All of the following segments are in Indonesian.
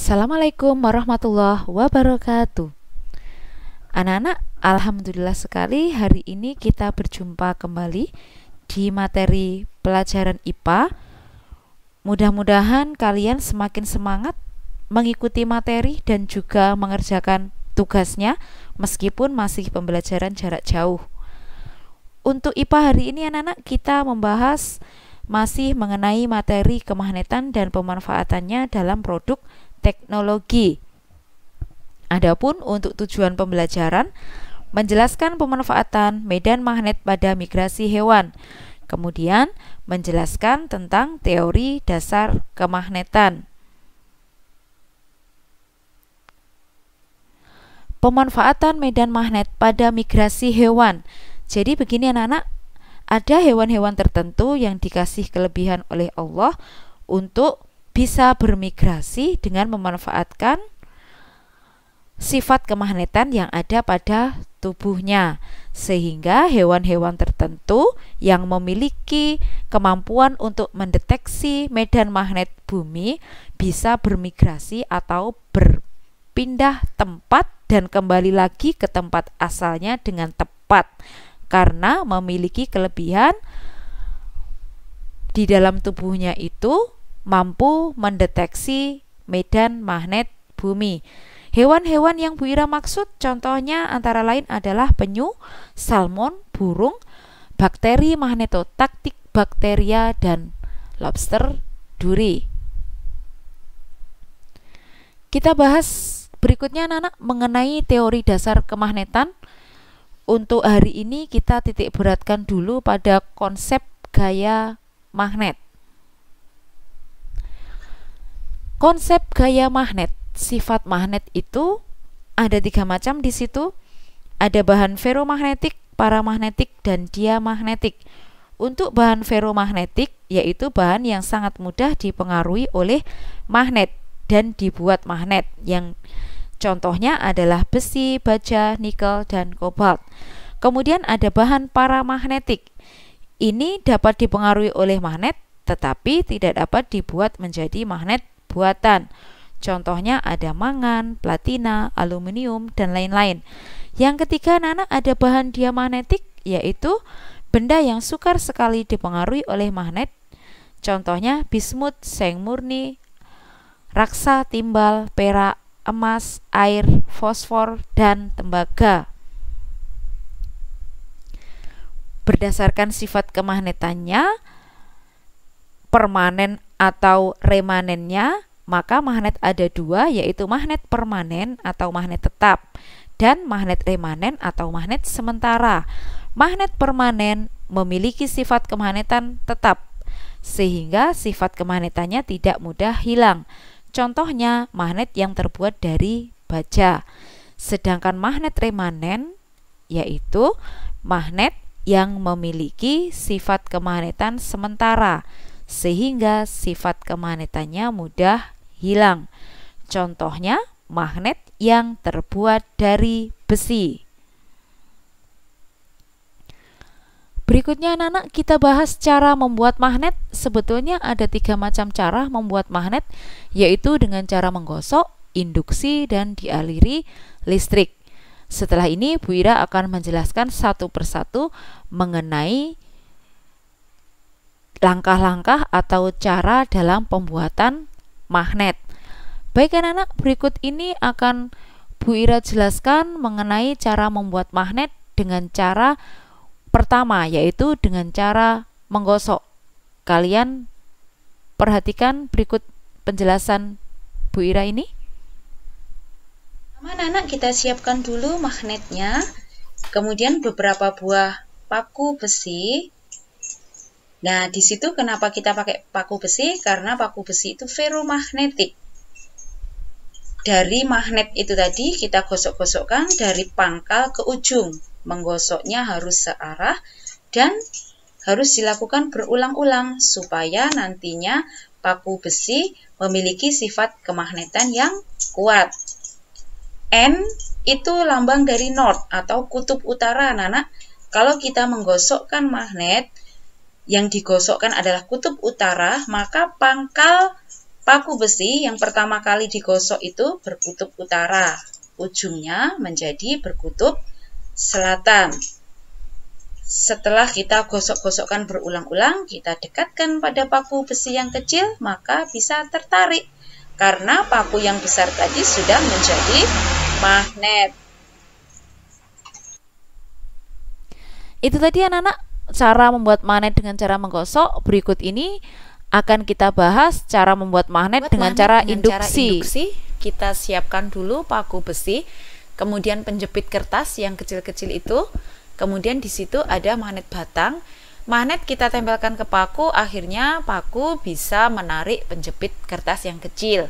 Assalamualaikum warahmatullahi wabarakatuh. Anak-anak, alhamdulillah sekali hari ini kita berjumpa kembali di materi pelajaran IPA. Mudah-mudahan kalian semakin semangat mengikuti materi dan juga mengerjakan tugasnya meskipun masih pembelajaran jarak jauh. Untuk IPA hari ini anak-anak kita membahas masih mengenai materi kemagnetan dan pemanfaatannya dalam produk teknologi. Adapun untuk tujuan pembelajaran menjelaskan pemanfaatan medan magnet pada migrasi hewan. Kemudian menjelaskan tentang teori dasar kemagnetan. Pemanfaatan medan magnet pada migrasi hewan. Jadi begini anak-anak, ada hewan-hewan tertentu yang dikasih kelebihan oleh Allah untuk bisa bermigrasi dengan memanfaatkan sifat kemagnetan yang ada pada tubuhnya, sehingga hewan-hewan tertentu yang memiliki kemampuan untuk mendeteksi medan magnet bumi bisa bermigrasi atau berpindah tempat dan kembali lagi ke tempat asalnya dengan tepat karena memiliki kelebihan di dalam tubuhnya itu mampu mendeteksi medan magnet bumi. Hewan-hewan yang Bu Ira maksud contohnya antara lain adalah penyu, salmon, burung, bakteri magnetotaktik bakteria, dan lobster duri. Kita bahas berikutnya anak-anak mengenai teori dasar kemagnetan. Untuk hari ini kita titik beratkan dulu pada konsep gaya magnet. Konsep gaya magnet, sifat magnet itu ada 3 macam di situ. Ada bahan feromagnetik, paramagnetik, dan diamagnetik. Untuk bahan feromagnetik yaitu bahan yang sangat mudah dipengaruhi oleh magnet dan dibuat magnet, yang contohnya adalah besi, baja, nikel, dan kobalt. Kemudian ada bahan paramagnetik. Ini dapat dipengaruhi oleh magnet tetapi tidak dapat dibuat menjadi magnet buatan. Contohnya ada mangan, platina, aluminium, dan lain-lain. Yang ketiga anak-anak ada bahan diamagnetik, yaitu benda yang sukar sekali dipengaruhi oleh magnet. Contohnya bismut, seng murni, raksa, timbal, perak, emas, air, fosfor, dan tembaga. Berdasarkan sifat kemagnetannya, permanen atau remanennya, maka magnet ada 2, yaitu magnet permanen atau magnet tetap dan magnet remanen atau magnet sementara. Magnet permanen memiliki sifat kemagnetan tetap sehingga sifat kemagnetannya tidak mudah hilang. Contohnya magnet yang terbuat dari baja. Sedangkan magnet remanen yaitu magnet yang memiliki sifat kemagnetan sementara sehingga sifat kemagnetannya mudah hilang. Contohnya magnet yang terbuat dari besi. Berikutnya anak-anak kita bahas cara membuat magnet. Sebetulnya ada 3 macam cara membuat magnet, yaitu dengan cara menggosok, induksi, dan dialiri listrik. Setelah ini Bu Ira akan menjelaskan satu persatu mengenai langkah-langkah atau cara dalam pembuatan magnet. Baik anak-anak, berikut ini akan Bu Ira jelaskan mengenai cara membuat magnet dengan cara pertama, yaitu dengan cara menggosok. Kalian perhatikan berikut penjelasan Bu Ira ini. Anak-anak, kita siapkan dulu magnetnya, kemudian beberapa buah paku besi. Nah, di situ kenapa kita pakai paku besi? Karena paku besi itu feromagnetik. Dari magnet itu tadi kita gosok-gosokkan dari pangkal ke ujung. Menggosoknya harus searah dan harus dilakukan berulang-ulang supaya nantinya paku besi memiliki sifat kemagnetan yang kuat. N itu lambang dari north atau kutub utara, anak-anak. Kalau kita menggosokkan magnet yang digosokkan adalah kutub utara, maka pangkal Paku besi yang pertama kali digosok itu berkutub utara, ujungnya menjadi berkutub selatan. Setelah kita gosok-gosokkan berulang-ulang, kita dekatkan pada paku besi yang kecil, maka bisa tertarik. Karena paku yang besar tadi sudah menjadi magnet. Itu tadi anak-anak cara membuat magnet dengan cara menggosok. Berikut ini akan kita bahas cara membuat magnet dengan cara induksi. Kita siapkan dulu paku besi, kemudian penjepit kertas yang kecil-kecil itu, kemudian di situ ada magnet batang. Magnet kita tempelkan ke paku, akhirnya paku bisa menarik penjepit kertas yang kecil.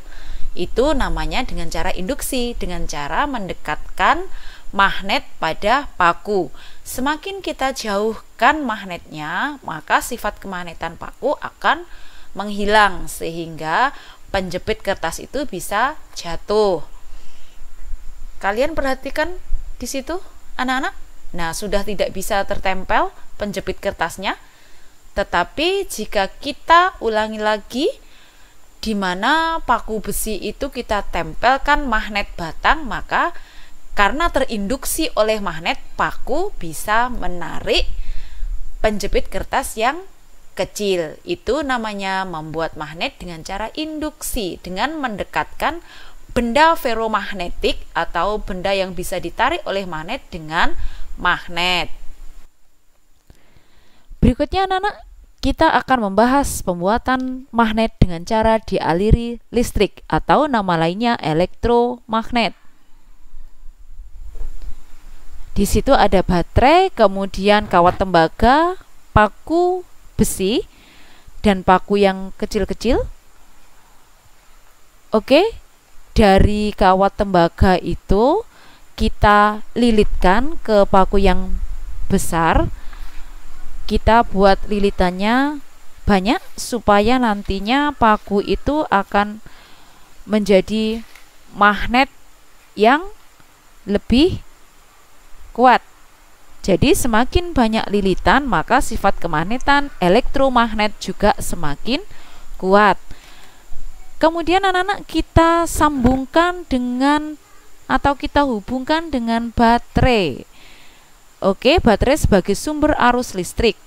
Itu namanya dengan cara induksi, dengan cara mendekatkan magnet pada paku. Semakin kita jauhkan magnetnya, maka sifat kemagnetan paku akan menghilang sehingga penjepit kertas itu bisa jatuh. Kalian perhatikan di situ, anak-anak. Nah, sudah tidak bisa tertempel penjepit kertasnya. Tetapi jika kita ulangi lagi, di mana paku besi itu kita tempelkan magnet batang, maka karena terinduksi oleh magnet, paku bisa menarik penjepit kertas yang kecil. Itu namanya membuat magnet dengan cara induksi, dengan mendekatkan benda ferromagnetik atau benda yang bisa ditarik oleh magnet dengan magnet. Berikutnya anak-anak, kita akan membahas pembuatan magnet dengan cara dialiri listrik atau nama lainnya elektromagnet. Di situ ada baterai, kemudian kawat tembaga, paku besi, dan paku yang kecil-kecil. Oke, dari kawat tembaga itu kita lilitkan ke paku yang besar. Kita buat lilitannya banyak supaya nantinya paku itu akan menjadi magnet yang lebih kuat. Jadi semakin banyak lilitan, maka sifat kemagnetan elektromagnet juga semakin kuat. Kemudian anak-anak kita sambungkan dengan atau kita hubungkan dengan baterai. Oke, baterai sebagai sumber arus listrik.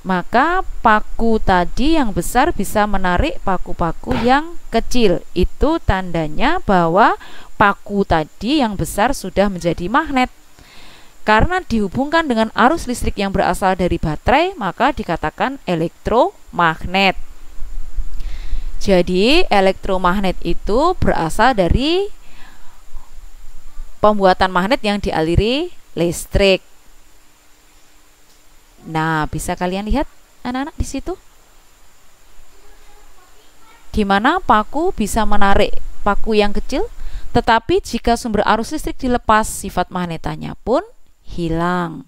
Maka paku tadi yang besar bisa menarik paku-paku yang kecil. Itu tandanya bahwa paku tadi yang besar sudah menjadi magnet. Karena dihubungkan dengan arus listrik yang berasal dari baterai, maka dikatakan elektromagnet. Jadi elektromagnet itu berasal dari pembuatan magnet yang dialiri listrik. Nah, bisa kalian lihat anak-anak di situ, di mana paku bisa menarik paku yang kecil, tetapi jika sumber arus listrik dilepas, sifat magnetannya pun hilang.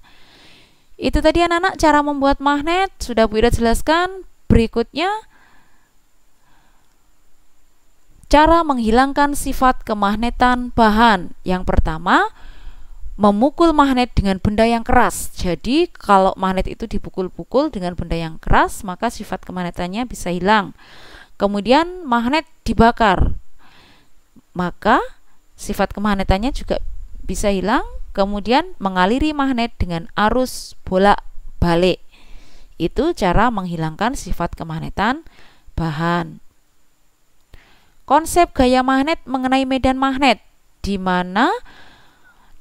Itu tadi anak-anak cara membuat magnet, sudah Bu Ira jelaskan. Berikutnya cara menghilangkan sifat kemagnetan bahan. Yang pertama, memukul magnet dengan benda yang keras. Jadi kalau magnet itu dipukul-pukul dengan benda yang keras, maka sifat kemagnetannya bisa hilang. Kemudian magnet dibakar, maka sifat kemagnetannya juga bisa hilang. Kemudian mengaliri magnet dengan arus bolak-balik. Itu cara menghilangkan sifat kemagnetan bahan. Konsep gaya magnet mengenai medan magnet, di mana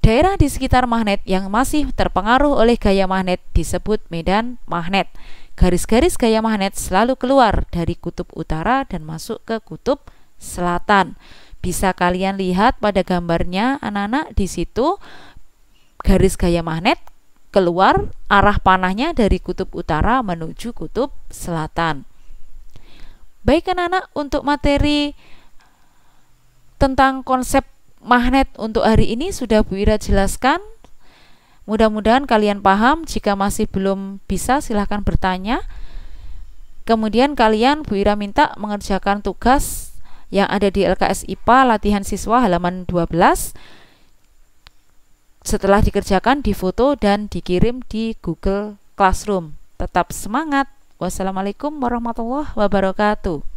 daerah di sekitar magnet yang masih terpengaruh oleh gaya magnet disebut medan magnet. Garis-garis gaya magnet selalu keluar dari kutub utara dan masuk ke kutub selatan. Bisa kalian lihat pada gambarnya anak-anak di situ, garis gaya magnet keluar, arah panahnya dari kutub utara menuju kutub selatan. Baik anak-anak, untuk materi tentang konsep magnet untuk hari ini sudah Bu Ira jelaskan. Mudah-mudahan kalian paham. Jika masih belum bisa, silahkan bertanya. Kemudian kalian, Bu Ira minta mengerjakan tugas yang ada di LKS IPA latihan siswa halaman 12. Setelah dikerjakan, difoto dan dikirim di Google Classroom. Tetap semangat. Wassalamualaikum warahmatullahi wabarakatuh.